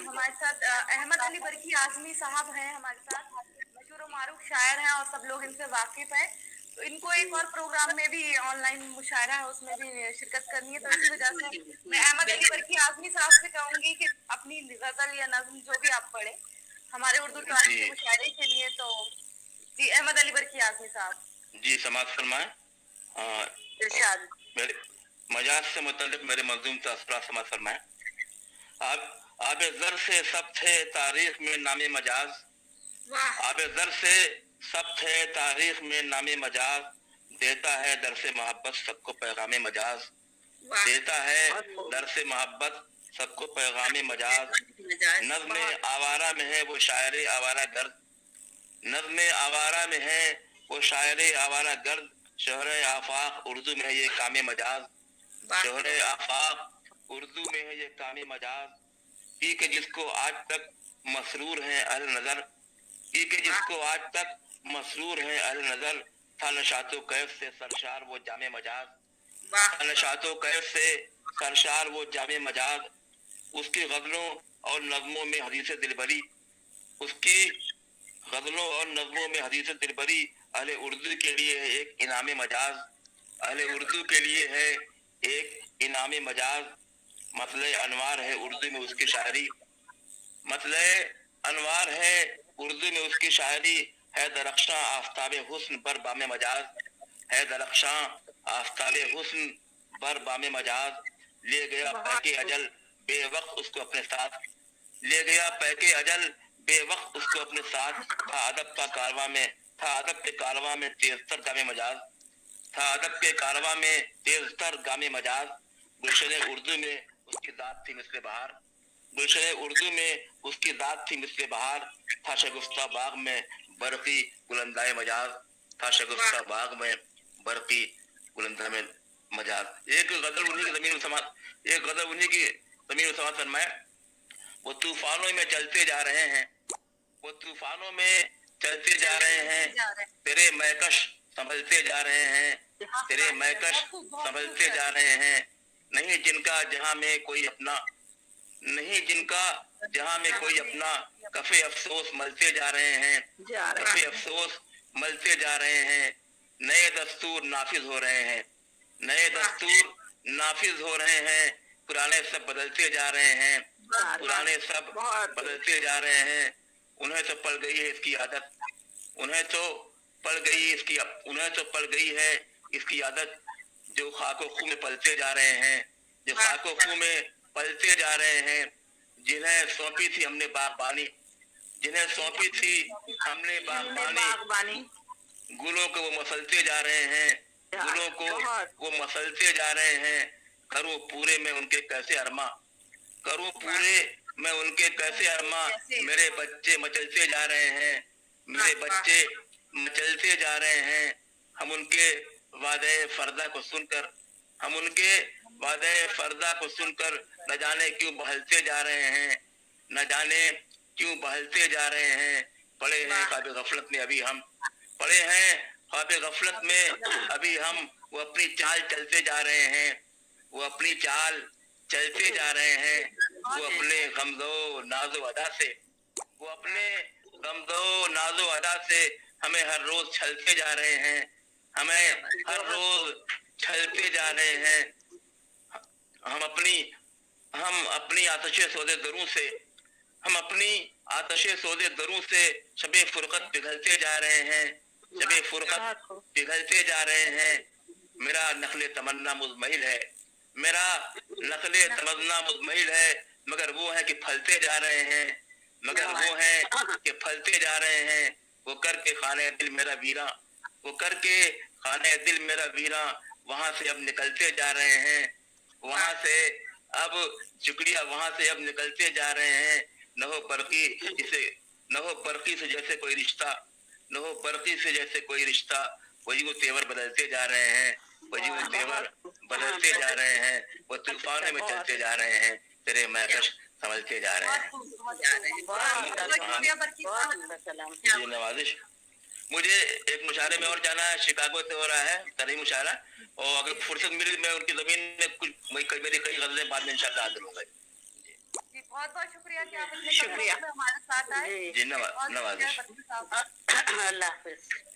हमारे साथ अहमद अली बरकी आजमी साहब हैं हमारे साथ, मशहूर मारूफ शायर हैं और सब लोग इनसे वाकिफ हैं। तो इनको एक और प्रोग्राम में भी ऑनलाइन मुशायरा है, उसमें भी शिरकत करनी है। तो इसी वजह से मैं अहमद अली बरकी आजमी साहब से कहूंगी कि अपनी गजल या नज्म जो भी आप पढ़े हमारे उर्दू क्लास के मुशायरे के लिए। तो जी अहमद अली बरकी आजमी साहब जी समाज फरमाए। इरशाद मेरे मजाज से मुतल्लिक मेरे मंजूम तस्करा समाज फरमाए। आब जर से सब थे तारीख में नामे मजाज, आब जर से सब थे तारीख में नामे मजाज, देता है दर से मोहब्बत सबको पैगाम मजाज, देता है दर से मोहब्बत सबको पैगाम मजाज। नज़्म आवारा में है वो शायर आवारा गर्द, नज़्म आवारा में है वो शायर आवारा गर्द, शहर आफाक उर्दू में है ये काम मजाज, शहर आफाक उर्दू में है ये काम मजाज। पी के जिसको आज तक मसरूर है अहल नजर, पी के जिसको आज तक मसरूर है अहल नजर, था नशातो कैफ से सरशार वो जामे मजाज, था नशातो कैफ से सरशार वो जामे मजाज। उसकी गजलों और नज़मों में हदीस दिलबरी, उसकी गजलों और नज़मों में हदीस दिलबरी अहले उर्दू के लिए है एक इनाम मजाज, अहले उर्दू के लिए है एक इनाम मजाज। मसले अनवार है उर्दू में उसकी शायरी, मसले अनवार है उर्दू में उसकी शायरी, है दरख्शां आफताब हुस्न बर बामे मजाज, है दरख्शां आफताब हुस्न बर बामे मजाज। ले गया पैके अजल बेवक्त उसको अपने साथ, ले गया पैके अजल बेवक्त उसको अपने साथ, था अदब का कारवां में, था अदब के कारवां में तेजतर गामे मजाज, था अदब के कारवां में तेजतर गामे मजाज। गुलशन उर्दू में उसकी दात थी मिस्र बहार, गुलशन उर्दू में उसकी दात थी मिस्र बहार, था शगुफ्ता बाग में बरकी गुलंदाए मजाज, था शगुफ्ता बाग में बरकी गुलंदा में मजाज। एक गजल उन्हीं की जमीन समाज, एक गजल उन्हीं की जमीन समाज फरमाए। वो तूफानों में चलते जा रहे हैं, वो तूफानों में चलते जा रहे हैं, तेरे महकश संभलते जा रहे हैं, तेरे महकश संभलते जा रहे हैं। नहीं जिनका जहां में कोई अपना, नहीं जिनका जहां में कोई अपना, कफे अफसोस मलते जा रहे हैं, कफे अफसोस मलते जा रहे हैं। नए दस्तूर नाफिज हो रहे हैं, नए दस्तूर नाफिज हो रहे हैं, पुराने सब बदलते जा रहे हैं, पुराने सब बदलते जा रहे हैं। उन्हें तो पड़ गई है इसकी आदत, उन्हें तो पड़ गई इसकी, उन्हें तो पड़ गई है इसकी आदत, जो खाको खूह में पलते जा रहे हैं, जो खाको खूह में पलते जा रहे हैं। जिन्हें सौंपी थी हमने बागबानी, जिन्हें सौंपी थी हमने बागबानी, गुलों को वो मसलते जा रहे हैं, गुलों को वो मसलते जा रहे हैं। करूं पूरे में उनके कैसे अरमा, करूं पूरे मैं उनके कैसे अरमा, मेरे बच्चे मचलते जा रहे हैं, मेरे बच्चे मचलते जा रहे हैं। हम उनके वादे फर्दा को सुनकर, हम उनके वादे फर्दा को सुनकर न जाने क्यों बहलते जा रहे हैं, न जाने क्यों बहलते जा रहे हैं। पड़े हैं ख्वाब गफलत में अभी हम, पड़े हैं ख्वाब गफलत में अभी हम, वो अपनी चाल चलते जा रहे हैं, वो अपनी चाल चलते जा रहे हैं। वो अपने गमजो नाजो अदा से, वो अपने गमजो नाजो अदा से हमें हर रोज छलते जा रहे हैं, हमें हर रोज छलते जा रहे हैं। हम अपनी आतिशे सौदे दरों से, हम अपनी आतिशे सौदे दरों से शबे फुरकत पिघलते जा रहे हैं, शबे फुरकत पिघलते जा रहे हैं। मेरा नखले तमन्ना मुज़महिल है, मेरा नखले तमन्ना मुज़महिल है, मगर वो है कि फलते जा रहे हैं, मगर वो है कि फलते जा रहे हैं। वो करके खाने दिल मेरा वीरा, वो करके खाने दिल मेरा वीरा, वहां से अब निकलते जा रहे हैं, वहां से अब शुक्रिया, वहां से अब निकलते जा रहे हैं। न हो बरकी जिसे, न हो बरकी से जैसे कोई रिश्ता, न हो बरकी से जैसे कोई रिश्ता, वही वो तेवर बदलते जा रहे हैं, वही वो तेवर बदलते जा रहे हैं। वो तूफान में चलते जा रहे हैं, तेरे महकश समझते जा रहे हैं। जी नवाजिश। मुझे एक मुशायरे में और जाना है, शिकागो से हो रहा है तरी मुशायरा, और अगर फुर्सत मिली मैं उनकी जमीन में कुछ मेरी कई गजलें बाद में इंशाल्लाह हाजिर होंगे। बहुत बहुत शुक्रिया कि आप इतने शुक्रिया। कम वक्त में हमारे साथ आए। जी जी बहुत नवाजिश शुक्रिया बच्चू साहब। अल्लाह हाफिज।